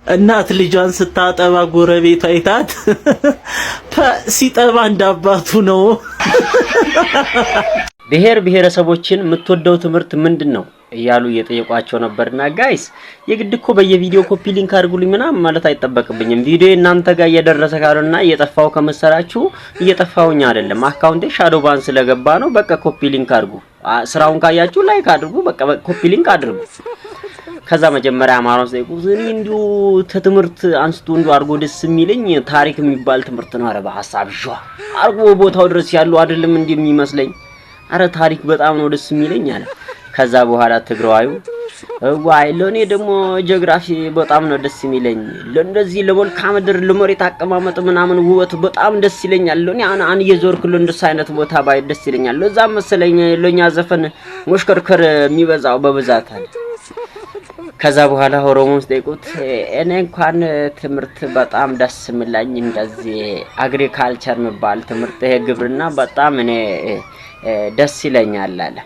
እናት ልጇን ስታጠባ ጎረቤቷ አይታት ሲጠባ እንዳባቱ ነው። ብሔር ብሔረሰቦችን የምትወደው ትምህርት ምንድነው እያሉ እየጠየቋቸው ነበርና ጋይስ የግድ እኮ በየቪዲዮ ኮፒ ሊንክ አድርጉልኝ ምናምን ማለት አይጠበቅብኝም። ቪዲዮ እናንተ ጋር እየደረሰ ካለና እየጠፋው ከመሰራችሁ እየጠፋውኛ አይደለም፣ አካውንቴ ሻዶ ባን ስለገባ ነው። በቃ ኮፒ ሊንክ አድርጉ። ስራውን ካያችሁ ላይክ አድርጉ። በቃ ኮፒ ሊንክ አድርጉ። ከዛ መጀመሪያ አማራው ዘይቁ ዝኒ እንዲሁ ተትምህርት አንስቶ እንዲሁ አርጎ ደስ የሚለኝ ታሪክ የሚባል ትምህርት ነው። አረ በሐሳብ ጇ አርጎ ቦታው ድረስ ያለው አይደለም እንደሚመስለኝ። አረ ታሪክ በጣም ነው ደስ የሚለኝ አለ። ከዛ በኋላ ትግራዋዩ ዋይ ለኔ ደግሞ ጂኦግራፊ በጣም ነው ደስ የሚለኝ፣ ለእንደዚህ ለመልክዓ ምድር ለመሬት አቀማመጥ ምናምን ውበት በጣም ደስ ይለኛል። ለኔ አን የዞርኩ ለእንደስ አይነት ቦታ ባይ ደስ ይለኛል። ለዛ መሰለኝ ለኛ ዘፈን መሽከርከር የሚበዛው በብዛት አለ። ከዛ በኋላ ኦሮሞስ ጠይቁት እኔ እንኳን ትምህርት በጣም ደስ የሚለኝ እንደዚህ አግሪካልቸር የሚባል ትምህርት ይሄ ግብርና በጣም እኔ ደስ ይለኛል አለ።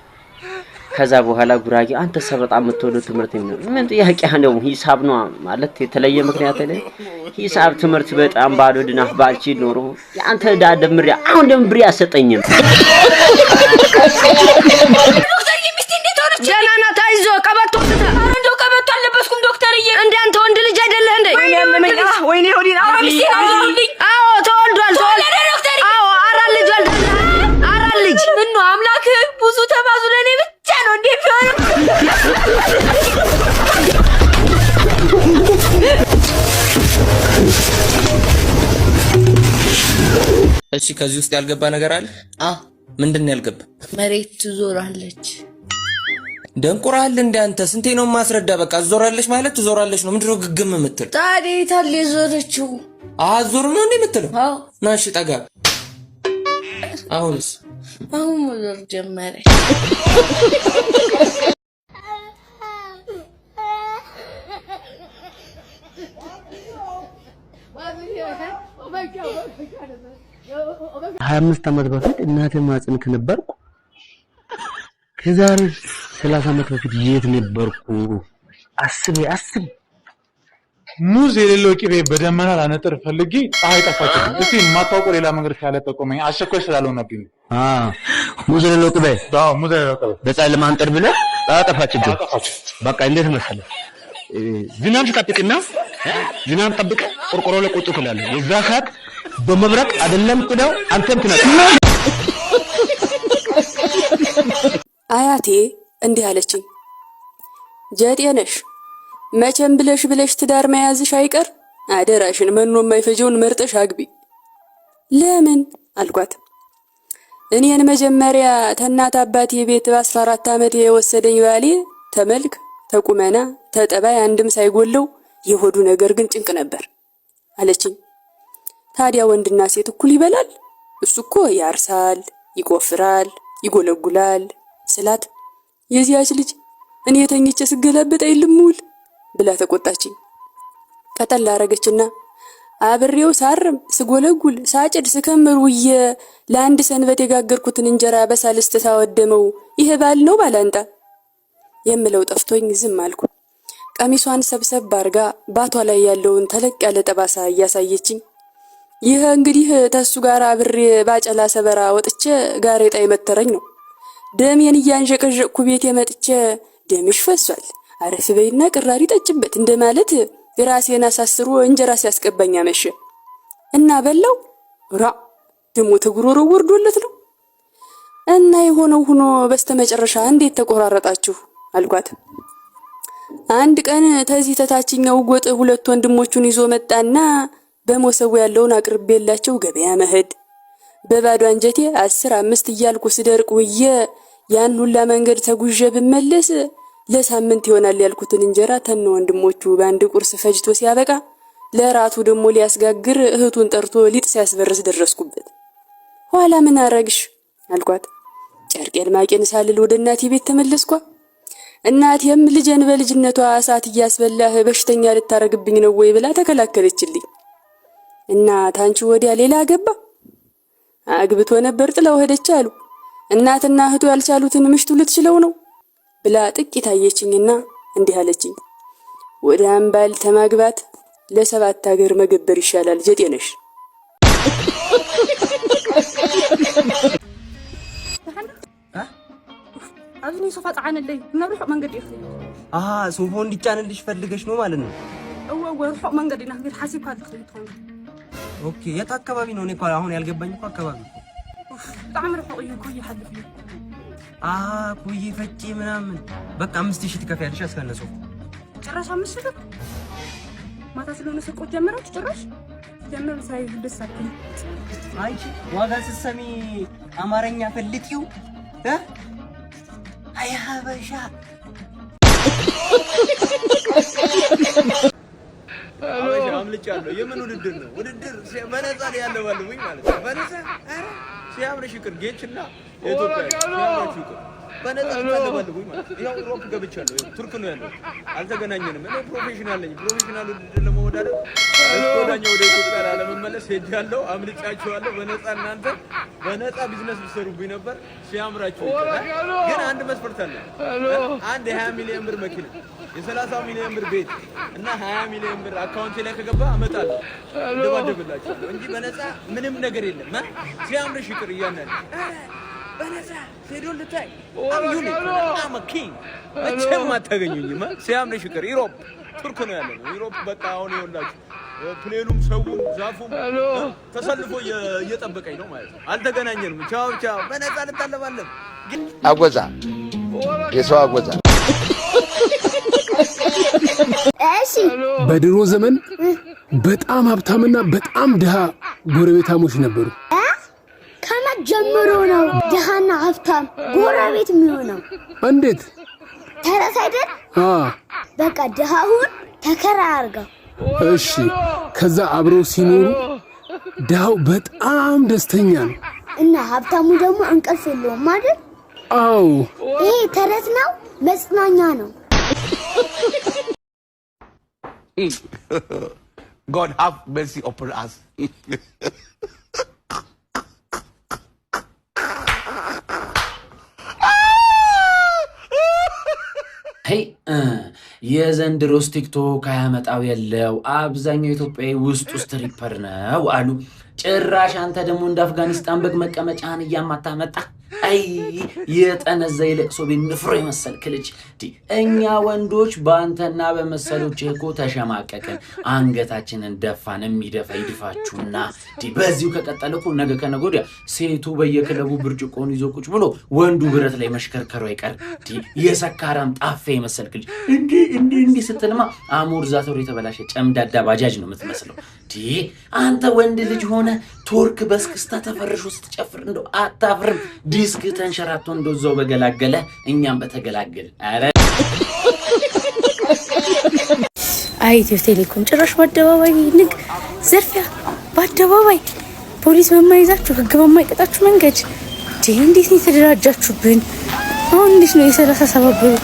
ከዛ በኋላ ጉራጌ አንተ በጣም የምትወደው ትምህርት ምን ጥያቄ ነው? ሂሳብ ነው ማለት የተለየ ምክንያት አይደል? ሂሳብ ትምህርት በጣም ባዶ ድናፍ ባልቺ ኖሮ ያንተ ዳደምሪያ አሁን ደምብሪያ ያሰጠኝም ጀናና ታይዞ ቀበቶ እንደው ቀበቶ አለበስኩም ዶክተርዬ። እንደ አንተ ወንድ ልጅ አይደለህ እንዴ? ወይኔ ሆዲና አዎ ተወልዷል ዶክተር። አዎ አራት ልጅ ወልዷል። አራት ልጅ ምን ነው አምላክ ብዙ ተባዙ ለኔ ብቻ ነው እንዴ ቢሆን። እሺ ከዚህ ውስጥ ያልገባ ነገር አለ? ምንድነው ያልገባ? መሬት ትዞራለች። ደንቁራል እንደ አንተ ስንቴ ነው ማስረዳ? በቃ ዞራለች ማለት ትዞራለች ነው። ምንድነው ግግም የምትል? ታዲያ ታለ ዞረችው ዞር ነው እንዴ የምትለው? አዎ ናሽ ጠጋ። አሁንስ አሁን መዞር ጀመረ። አምስት ዓመት በፊት እናቴ ማጽን ከነበርኩ ከዛሬ 30 ዓመት በፊት የት ነበርኩ? አስብ ሙዝ የሌለው ቅቤ በደመና ላነጥር ፈልጊ ፀሐይ ጠፋችኝ። እስቲ የማታውቀው ሌላ መንገድ ካለ ጠቆመኝ። አሸኮሽ ስላልሆነብኝ። ሙዝ የሌለው ቅቤ ሙዝ የሌለው ቅቤ በፀሐይ ለማንጠር ብለህ ፀሐይ ጠፋችኝ። በቃ እንዴት መሰለህ ዝናብ ሲጠብቅና ዝናብ ጠብቀ ቆርቆሮ ላይ ቁጭ ትላለህ። የዛ ሰዓት በመብረቅ አይደለም ጥለው አንተም ትነቃለህ። አያቴ እንዲህ አለችኝ፣ ጀጤ ነሽ መቼም ብለሽ ትዳር መያዝሽ አይቀር አደራሽን መኖ የማይፈጀውን መርጠሽ አግቢ። ለምን አልኳት። እኔን መጀመሪያ ተናት አባቴ ቤት በ14 ዓመት የወሰደኝ ባሌ ተመልክ ተቁመና ተጠባይ አንድም ሳይጎለው የሆዱ ነገር ግን ጭንቅ ነበር አለችኝ። ታዲያ ወንድና ሴት እኩል ይበላል? እሱ እኮ ያርሳል፣ ይቆፍራል፣ ይጎለጉላል ስላት የዚያች ልጅ እኔ የተኝቼ ስገለበጥ አይልሙል ብላ ተቆጣችኝ። ቀጠል አረገችና አብሬው ሳርም ስጎለጉል ሳጭድ ስከምር ውዬ ለአንድ ሰንበት የጋገርኩትን እንጀራ በሳልስት ታወደመው ይሄ ባል ነው ባላንጣ የምለው ጠፍቶኝ ዝም አልኩ። ቀሚሷን ሰብሰብ አርጋ ባቷ ላይ ያለውን ተለቅ ያለ ጠባሳ እያሳየችኝ ይሄ እንግዲህ ተሱ ጋር አብሬ ባጨላ ሰበራ ወጥቼ ጋሬጣ የመተረኝ ነው። ደሜን እያንዠቀዠቅኩ ቤት የመጥቼ ደምሽ ፈሷል አረፍ በይና ቅራሪ ጠጭበት እንደማለት ራሴን አሳስሮ እንጀራ ሲያስቀባኝ አመሸ እና በላው ራ ደሞ ተጉሮሮ ወርዶለት ነው። እና የሆነው ሆኖ በስተመጨረሻ እንዴት ተቆራረጣችሁ አልኳት። አንድ ቀን ተዚህ ተታችኛው ጎጥ ሁለት ወንድሞቹን ይዞ መጣና በሞሰቡ ያለውን አቅርቤላቸው ገበያ መሄድ በባዶ አንጀቴ 10-5 እያልኩ ስደርቅ ውዬ ያን ሁላ መንገድ ተጉዤ ብመለስ ለሳምንት ይሆናል ያልኩትን እንጀራ ተነ ወንድሞቹ በአንድ ቁርስ ፈጅቶ ሲያበቃ ለራቱ ደግሞ ሊያስጋግር እህቱን ጠርቶ ሊጥ ሲያስበርስ ደረስኩበት። ኋላ ምን አረግሽ አልኳት። ጨርቄን ማቄን ሳልል ወደ እናቴ ቤት ተመለስኳ። እናቴም ልጄን በልጅነቷ እሳት እያስበላህ በሽተኛ ልታረግብኝ ነው ወይ ብላ ተከላከለችልኝ። እና ታንቺ ወዲያ ሌላ አገባ? አግብቶ ነበር ጥለው ሄደች አሉ። እናትና እህቱ ያልቻሉትን ምሽቱ ልትችለው ነው ብላ ጥቂት አየችኝና እንዲህ አለችኝ፣ ወደ አምባል ተማግባት ለሰባት ሀገር መገበር ይሻላል ጀጤነሽ። አዝኒ ሶፋ ጻዓነለይ ነብርሕ መንገድ ይኸ ሶፎ እንዲጫንልሽ ፈልገሽ ነው ማለት ነው? ርሑቅ መንገድ ኢና ግን ሓሲብካ ትኽእል ኦኬ። የት አካባቢ ነው? እኔ እኮ አሁን ያልገባኝ እኮ አካባቢ በጣም ርሑቅ እዩ። ኩይ ሓልፍ እዩ ኩይ ፈጪ ምናምን በቃ 5000 ትከፍያለሽ አስከነሰው ጭራሽ 5000 ማታ ስለሆነ ስርቆት ጀመራችሁ ጭራሽ ጀመር ሳይ ደስ አለኝ። አንቺ ዋጋ ስትሰሚ አማርኛ ፈልቂው አይ ሀበሻ አበሻ አምልጫለሁ። የምን ውድድር ነው? ውድድር በነፃ ላይ ያለው ባልሁኝ ማለት ነው። በነፃ ሲያምርሽ ይቅር ጌችና የኢትዮጵያ ሲያምርሽ ይቅር በነፃ ተባልሁኝ ማለት ነው። ያው ሮፕ ገብቻለሁ። ቱርክ ነው ያለው። አልተገናኘንም። እኔ ፕሮፌሽናል ነኝ። ፕሮፌሽናል ውድድር ለመወዳደር ወዳኛው ወደ ኢትዮጵያ ለመመለስ ሄጃለሁ። አምልጫችኋለሁ። በነፃ እናንተ በነፃ ቢዝነስ ብትሰሩብኝ ነበር። ሲያምራችሁ ግን አንድ መስፈርት አለ። አንድ የ20 ሚሊዮን ብር መኪና የ30 ሚሊዮን ብር ቤት እና 20 ሚሊዮን ብር አካውንቴ ላይ ከገባ አመጣለሁ እንደባደብላችኋለሁ እንጂ በነፃ ምንም ነገር የለም። ሲያምርሽ ይቅር እያናል በነፃ ሄዶ ልታይ አም ኪንግ መቼም አታገኙኝማ። ሲያምርሽ ይቅር ኢሮፕ ቱርክ ነው ያለው። ኢሮፕ በቃ አሁን ይኸውላችሁ ፕሌኑም ሰውም ዛፉም ተሰልፎ እየጠበቀኝ ነው ማለት ነው። አልተገናኘንም። ቻው ቻው። በነፃ ልታለባለን አጎዛ የሰው አጎዛ እሺ በድሮ ዘመን በጣም ሀብታምና በጣም ድሃ ጎረቤታሞች ነበሩ። ከመቼ ጀምሮ ነው ድሃና ሀብታም ጎረቤት የሚሆነው? እንዴት ተረሳ አይደል? በቃ ድሃውን ተከራይ አድርገው እሺ። ከዛ አብረው ሲኖሩ ድሃው በጣም ደስተኛ ነው እና ሀብታሙ ደግሞ እንቅልፍ የለውም አይደል? አዎ። ይሄ ተረት ነው መጽናኛ ነው። God have mercy upon us. ሄይ የዘንድሮስ ቲክቶክ አያመጣው የለው አብዛኛው ኢትዮጵያዊ ውስጥ ሪፐር ነው አሉ። ጭራሽ አንተ ደግሞ እንደ አፍጋኒስታን በግ መቀመጫህን እያማታመጣ አይ የጠነዘ የለቅሶ ቤት ንፍሮ የመሰልክ ልጅ። እኛ ወንዶች በአንተና በመሰሎች እኮ ተሸማቀቅን፣ አንገታችንን ደፋን። የሚደፋ ይድፋችሁና በዚሁ ከቀጠለ እኮ ነገ ከነገ ወዲያ ሴቱ በየክለቡ ብርጭቆን ይዞ ቁጭ ብሎ ወንዱ ብረት ላይ መሽከርከሩ አይቀር። የሰካራም ጣፌ የመሰልክ ልጅ እንዲህ ስትልማ አሞርዛቶር የተበላሸ ጨምዳዳ ባጃጅ ነው የምትመስለው። አንተ ወንድ ልጅ ሆነ ቱርክ በስክስታ ተፈርሾ ስትጨፍር እንደው አታፍርም? ዲስክ ተንሸራቶ እንደዛው በገላገለ እኛም በተገላገለ። አረ ኢትዮ ቴሌኮም ጭራሽ በአደባባይ ንግ ዘርፊያ፣ በአደባባይ ፖሊስ በማይዛችሁ ህግ በማይቀጣችሁ መንገድ እንዴት ነው የተደራጃችሁብን? አሁን እንዴት ነው የ37 ብር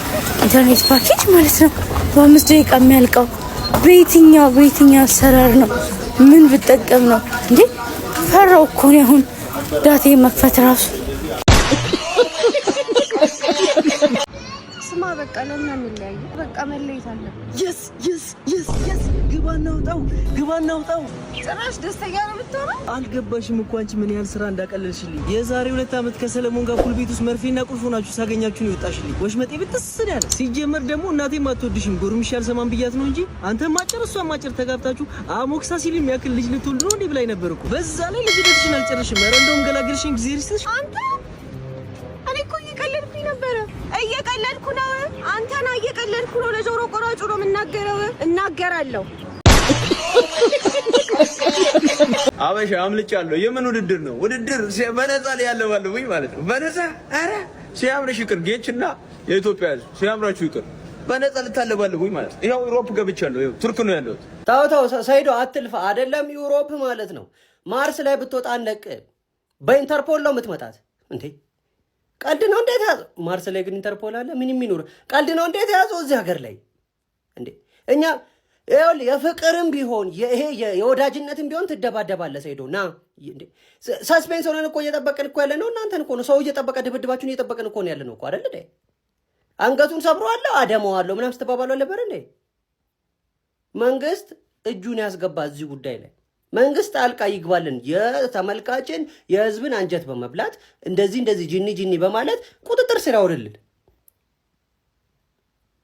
ኢንተርኔት ፓኬጅ ማለት ነው በ5 ደቂቃ የሚያልቀው? በየትኛው አሰራር ነው? ምን ብጠቀም ነው እንዴ? ፈራው እኮ ነው አሁን ዳቴ መክፈት ራሱ። ስማ በቃ ለምን እንለያይ? በቃ መለየት አለ። yes ግባና ውጣው። ጭራሽ ደስተኛ ነው የምትሆነው? አልገባሽም እኮ አንቺ ምን ያህል ስራ እንዳቀለልሽልኝ። የዛሬ 2 ዓመት ከሰለሞን ጋር ፑል ቤት ውስጥ መርፌና ቁልፍ ሆናችሁ ሳገኛችሁ ነው የወጣሽልኝ። ወሽመጤ ብትስል ያለ ሲጀመር ደግሞ እናቴም አትወድሽም። ጎርምሽ ያልሰማን ብያት ነው እንጂ አንተ ማጨር እሷ ማጨር ተጋብታችሁ አሞክሳሲል የሚያክል ልጅ ልትወልድ ነው እንዴ ብላኝ ነበር እኮ። በዛ ላይ ልጅነትሽን አልጨረሽም። ኧረ እንደውም ገላገልሽኝ ጊዜ ሪስትሽ አንተ። እኔ እኮ እየቀለድኩኝ ነበረ። እየቀለድኩ ነው። አንተና እየቀለድኩ ነው። ለጆሮ ቆራጩ ነው የምናገረው። እናገራለሁ። አበሻ አምልጫለሁ። የምን ውድድር ነው? ውድድር በነፃ ላይ ያለው ባልሁኝ ማለት ነው። በነፃ አረ ሲያምርሽ ይቅር ጌችና የኢትዮጵያ ሕዝብ ሲያምራችሁ ይቅር በነፃ ልታለባልሁኝ ማለት ነው። ይኸው ዩሮፕ ገብቻለሁ። ይኸው ቱርክ ነው ያለሁት። ታው ሰይዶ አትልፋ። አይደለም ዩሮፕ ማለት ነው ማርስ ላይ ብትወጣ አንለቅ። በኢንተርፖል ነው የምትመጣት እንዴ? ቀልድ ነው እንዴት ያዘው? ማርስ ላይ ግን ኢንተርፖል አለ። ምን የሚኖር ቀልድ ነው እንዴት ያዘው እዚህ ሀገር ላይ እንዴ? እኛ ይኸውልህ የፍቅርም ቢሆን ይሄ የወዳጅነትም ቢሆን ትደባደባለህ። ሰይዶና እንዴ ሰስፔንስ ሆነን እኮ እየጠበቅን እኮ ያለ ነው። እናንተን እኮ ነው ሰው እየጠበቀ ድብድባችሁን እየጠበቅን እኮ ነው ያለ ነው እኮ አይደል እንዴ? አንገቱን ሰብረዋለሁ አደመዋለሁ ምናምን ስትባባሉ ነበር እንዴ? መንግስት እጁን ያስገባ እዚህ ጉዳይ ላይ መንግስት ጣልቃ ይግባልን። የተመልካችን የህዝብን አንጀት በመብላት እንደዚህ ጂኒ በማለት ቁጥጥር ስር ያውርልን።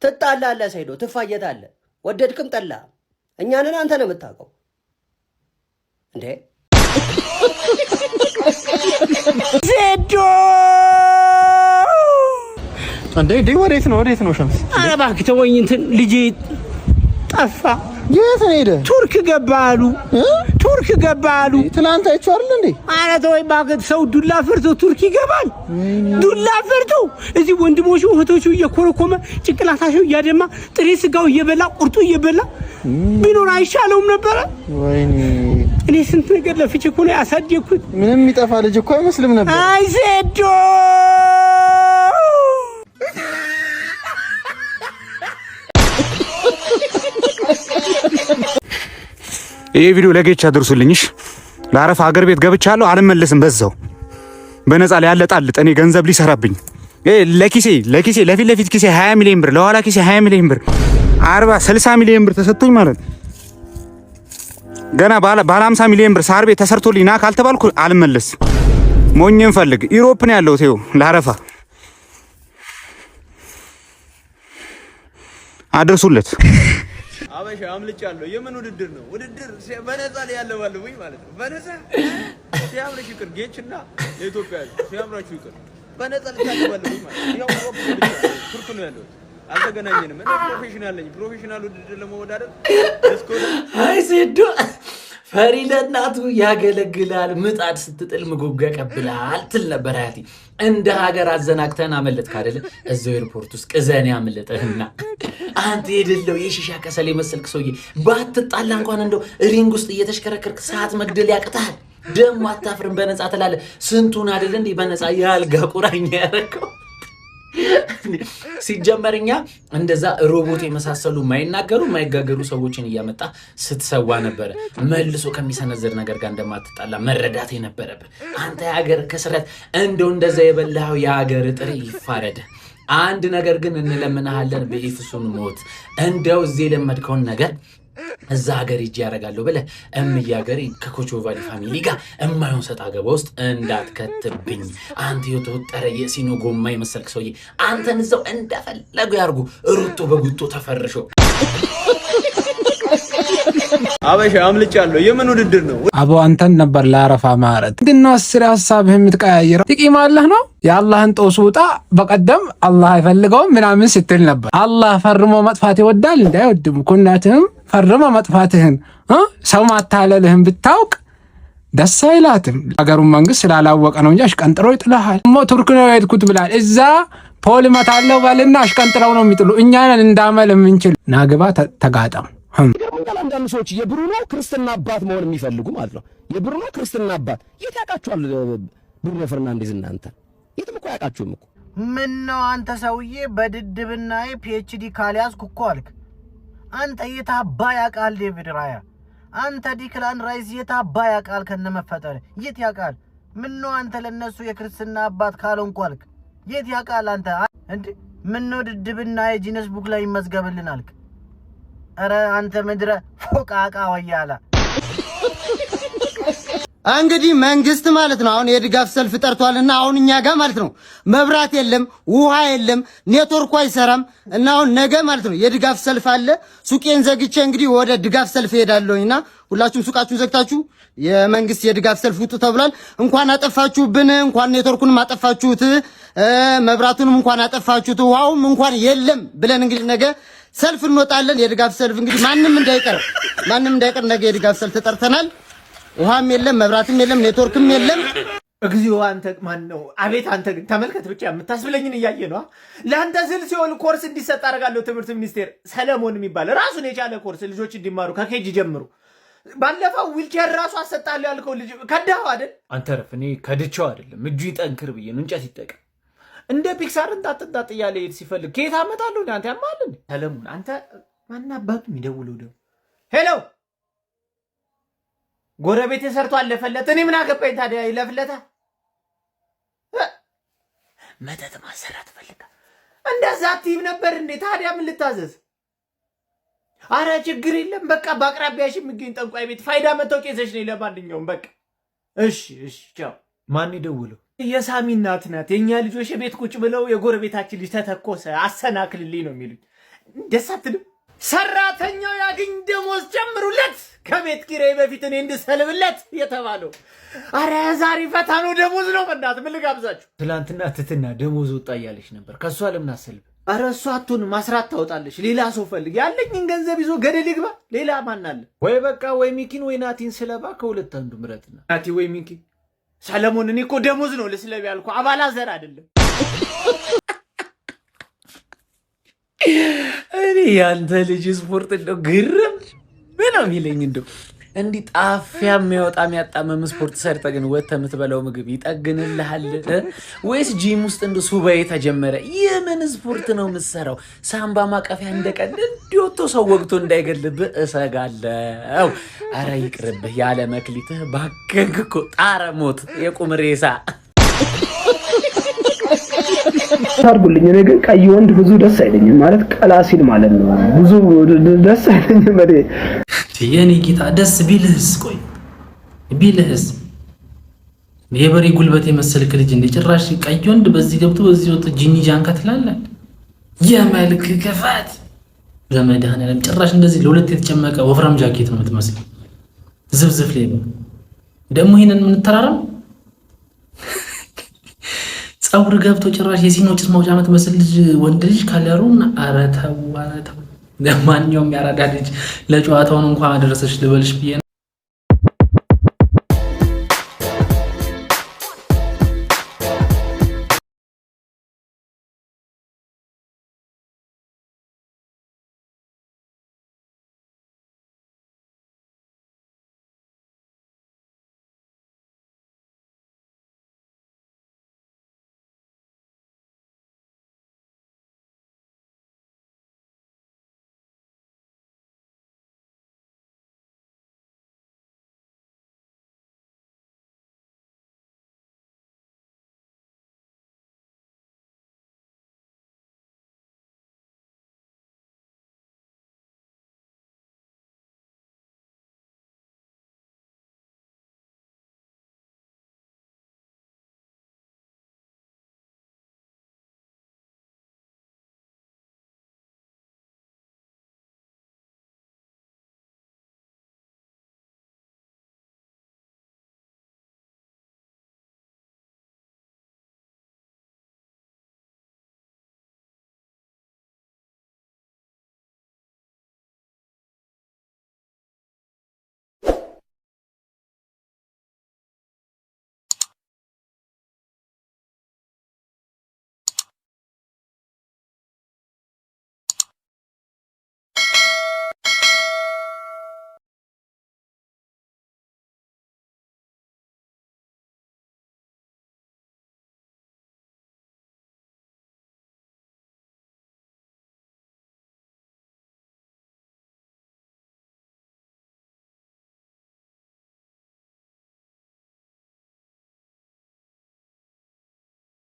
ትጣላለህ ሰይዶ፣ ትፋየታለህ። ወደድክም ጠላ እኛንን አንተ ነው የምታውቀው እንዴ። ዜዶ እንዴ ወዴት ነው ሸምስ? ኧረ እባክህ ተወኝ። እንትን ልጄ ጠፋ። የት ሄደ? ቱርክ ገባሉ። ትናንት አይቼው አይደል እንዴ? ኧረ ተወኝ እባክህ። ሰው ዱላ ፈርቶ ቱርክ ይገባል? ዱላ ፈርቶ እዚህ ወንድሞቹ እህቶቹ እየኮረኮመ ጭቅላታቸው እያደማ ጥሬ ስጋው እየበላ ቁርጡ እየበላ ቢኖር አይሻለውም ነበረ? ወይኔ እኔ ስንት ነገር ለፍቼ እኮ ነው ያሳደግኩት። ምንም የሚጠፋ ልጅ እኮ አይመስልም ነበር። አይ ዜዶ ይሄ ቪዲዮ ለጌች አድርሱልኝሽ። ለአረፋ ሀገር ቤት ገብቻለሁ፣ አልመለስም። በዛው በነፃ ላይ ያለጣልጥ እኔ ገንዘብ ሊሰራብኝ ለኪሴ ለፊት ኪሴ 20 ሚሊዮን ብር፣ ለኋላ ኪሴ 20 ሚሊዮን ብር፣ 60 ሚሊዮን ብር ተሰጥቶኝ ማለት ገና ባለ 50 ሚሊዮን ብር ሳር ቤት ተሰርቶልኝ ና ካልተባልኩ አልመለስም። ሞኝን ፈልግ። ኢሮፕ ነው ያለሁት። ይኸው ለአረፋ አድርሱለት። አበሻ አምልጫለሁ። የምን ውድድር ነው? ውድድር በነፃ ላይ ያለባልሁኝ ማለት ነው። በነፃ ሲያምርሽ ይቅር። ጌችና የኢትዮጵያ ሲያምራችሁ ይቅር። በነፃ ልታለባልሁኝ ማለት ነው። ያው ቱርክ ነው ያለው። አልተገናኘንም። እኔ ፕሮፌሽናል ነኝ። ፕሮፌሽናል ውድድር ለመወዳደር አይ ዜዶ ፈሪ ለእናቱ ያገለግላል፣ ምጣድ ስትጥል ምግብ ያቀብላል ትል ነበር አያቴ። እንደ ሀገር አዘናግተን አመለጥክ አይደለ? እዛው ኤርፖርት ውስጥ ቅዘን ያመለጠህና አንተ የደለው የሺሻ ከሰል የመሰልክ ሰውዬ ባትጣላ እንኳን እንደው ሪንግ ውስጥ እየተሽከረከርክ ሰዓት መግደል ያቅታል። ደሞ አታፍርም? በነፃ ትላለህ። ስንቱን አይደል እንዴ በነፃ ያልጋ ቁራኛ ያረከው። ሲጀመርኛ እንደዛ ሮቦት የመሳሰሉ ማይናገሩ ማይጋገሩ ሰዎችን እያመጣ ስትሰዋ ነበር። መልሶ ከሚሰነዘር ነገር ጋር እንደማትጣላ መረዳት የነበረብህ አንተ። የሀገር ከስረት እንደው እንደዛ የበላው የሀገር ጥሬ ይፋረድ። አንድ ነገር ግን እንለምናሃለን፣ በኢፍሱን ሞት እንደው እዚህ የለመድከውን ነገር እዛ ሀገር ሂጅ ያደርጋለሁ ብለህ እምያገሬ ከኮቾቫሊ ፋሚሊ ጋር እማይሆን ሰጣ ገባ ውስጥ እንዳትከትብኝ። አንተ የተወጠረ የሲኖ ጎማ የመሰልክ ሰውዬ አንተን እዛው እንደፈለጉ ያርጉ፣ ሩጦ በጉጦ ተፈርሾ። አበሻ አምልጫለሁ። የምን ውድድር ነው? አቦ አንተን ነበር ለአረፋ ማረት ምንድነው አስር ሐሳብህ የምትቀያየረው? ጥቂማለህ ነው የአላህን ጦስ ውጣ። በቀደም አላህ አይፈልገውም ምናምን ስትል ነበር። አላህ ፈርሞ መጥፋት ይወዳል እንዳይወድም ኩናትህም ፈርሞ መጥፋትህን ሰው ማታለልህን ብታውቅ ደስ አይላትም። ሀገሩን መንግስት ስላላወቀ ነው እንጂ አሽቀንጥሮ ይጥልሃል። ሞ ቱርክ ነው የሄድኩት ብላል። እዛ ፖል መታለው ባልና አሽቀንጥረው ነው የሚጥሉ። እኛን እንዳመል የምንችል ናግባ ተጋጠም። አንዳንድ ሰዎች የብሩኖ ክርስትና አባት መሆን የሚፈልጉ ማለት ነው። የብሩኖ ክርስትና አባት የት ያውቃችኋል? ብሩኖ ፈርናንዴዝ እናንተ የትም እኮ ያውቃችሁም እኮ። ምን ነው አንተ ሰውዬ በድድብና ፒኤችዲ ካልያዝኩ እኮ አልክ። አንተ የታባ ያውቃል ዴቪድ ራያ? አንተ ዲክላን ራይስ የታባ ያውቃል? ከነመፈጠር የት ያውቃል? ምን ነው አንተ ለነሱ የክርስትና አባት ካልሆንኩ አልክ? የት ያውቃል አንተ እንዴ? ምን ነው ድድብና የጂነስ ቡክ ላይ ይመዝገብልን አልክ? አረ አንተ ምድረ ፎቃቃ ወያላ። እንግዲህ መንግስት ማለት ነው አሁን የድጋፍ ሰልፍ ጠርቷልና አሁን እኛ ጋር ማለት ነው መብራት የለም፣ ውሃ የለም፣ ኔትወርኩ አይሰራም እና አሁን ነገ ማለት ነው የድጋፍ ሰልፍ አለ። ሱቄን ዘግቼ እንግዲህ ወደ ድጋፍ ሰልፍ ሄዳለሁና ሁላችሁም ሱቃችሁን ዘግታችሁ የመንግስት የድጋፍ ሰልፍ ውጡ ተብሏል። እንኳን አጠፋችሁብን፣ እንኳን ኔትወርኩንም አጠፋችሁት፣ መብራቱንም እንኳን አጠፋችሁት፣ ውሃውም እንኳን የለም ብለን እንግዲህ ነገ ሰልፍ እንወጣለን። የድጋፍ ሰልፍ እንግዲህ ማንም እንዳይቀር ነገ የድጋፍ ሰልፍ ተጠርተናል። ውሃም የለም፣ መብራትም የለም፣ ኔትወርክም የለም። እግዚኦ አንተ ማን ነው? አቤት አንተ ግን ተመልከት ብቻ የምታስብለኝን እያየ ነው። ለአንተ ስል ሲሆን ኮርስ እንዲሰጥ አደርጋለሁ። ትምህርት ሚኒስቴር ሰለሞን የሚባል ራሱን የቻለ ኮርስ ልጆች እንዲማሩ ከኬጂ ጀምሮ። ባለፈው ዊልቸር ራሱ አሰጣለሁ ያልከው ልጅ ከዳው አይደል? አንተ ረፍ። እኔ ከድቻው አይደለም እጁ ይጠንክር ብዬ ነው። እንጨት ይጠቀም እንደ ፒክሳር እንጣጥጣጥ እያለ ሄድ ሲፈልግ ከየት አመጣለሁ? አንተ ያማል እንዴ? ሰለሞን አንተ ማን አባቱ የሚደውለው ደግሞ? ሄሎ ጎረቤት ሰርቶ አለፈለት። እኔ ምን አገባኝ ታዲያ? ይለፍለታ። መተት ማሰራት ፈልጋ እንደዛ አትይም ነበር እንዴ? ታዲያ ምን ልታዘዝ? አረ ችግር የለም በቃ በአቅራቢያሽ የሚገኝ ጠንቋይ ቤት ፋይዳ መታወቂያ ይዘሽ ነይ። ለማንኛውም በቃ እሺ ቻው። ማን ይደውለው? የሳሚ እናት ናት። የኛ ልጆች ቤት ቁጭ ብለው የጎረቤታችን ልጅ ተተኮሰ አሰናክልልኝ ነው የሚሉኝ። ደስ አትልም? ሰራተኛው ያገኝ ደሞዝ ጨምሩለት ከቤት ኪራይ በፊት እኔ እንድሰልብለት የተባለው። አረ ዛሬ ፈታ ነው ደሞዝ ነው። በእናትህ ምን ልጋብዛችሁ? ትላንትና ትትና ደሞዝ ወጣ እያለች ነበር። ከሷ ለምን አሰልብ? አረ እሷ አትሆንም ማስራት ታወጣለች። ሌላ ሰው ፈልግ። ያለኝን ገንዘብ ይዞ ገደል ይግባ። ሌላ ማን አለ? ወይ በቃ ወይ ሚኪን ወይ ናቲን ስለባ ከሁለት አንዱ ምረጥና ናቲ ወይ ሚኪ። ሰለሞን እኔ እኮ ደሞዝ ነው ልስለብ ያልኩ አባላ ዘር አይደለም። እኔ ያንተ ልጅ ስፖርት እንደው ግርም ምን ነው የሚለኝ እንደው እንዲህ ጣፊያ የሚያወጣ የሚያጣመም ስፖርት ሰርተ ግን ወጥተህ የምትበላው ምግብ ይጠግንልሃል ወይስ ጂም ውስጥ እንደ ሱባኤ ተጀመረ? የምን ስፖርት ነው የምትሰራው? ሳምባ ማቀፊያ እንደቀን እንዲወጥቶ ሰው ወግቶ እንዳይገልብህ እሰጋለሁ። አረ ይቅርብህ ያለ መክሊትህ ባከንክ እኮ ጣረ ሞት የቁም ሬሳ ታርጉልኝ። እኔ ግን ቀይ ወንድ ብዙ ደስ አይለኝም ማለት ቀላ ሲል ማለት ነው። ብዙ ደስ አይለኝም ማለት የኔ ጌታ ደስ ቢልህስ? ቆይ ቢልህስ? የበሬ ጉልበት የመሰልክ ልጅ እንደ ጭራሽ ቀይ ወንድ በዚህ ገብቶ በዚህ ወጥ ጂኒ ጃንካ ትላለህ። የመልክ ክፋት ዘመድህንም ጭራሽ እንደዚህ ለሁለት የተጨመቀ ወፍራም ጃኬት ነው የምትመስለው። ዝብዝፍ ላይ ነው ደግሞ ይሄንን ምን ተራራም ጸጉር ገብቶ ጭራሽ የሲኖ ጭስ ማውጫ የምትመስል ልጅ ወንድ ልጅ ካለሩን አረተው ለማንኛውም ያራዳ ልጅ ለጨዋታውን እንኳን አደረሰሽ ልበልሽ ብዬ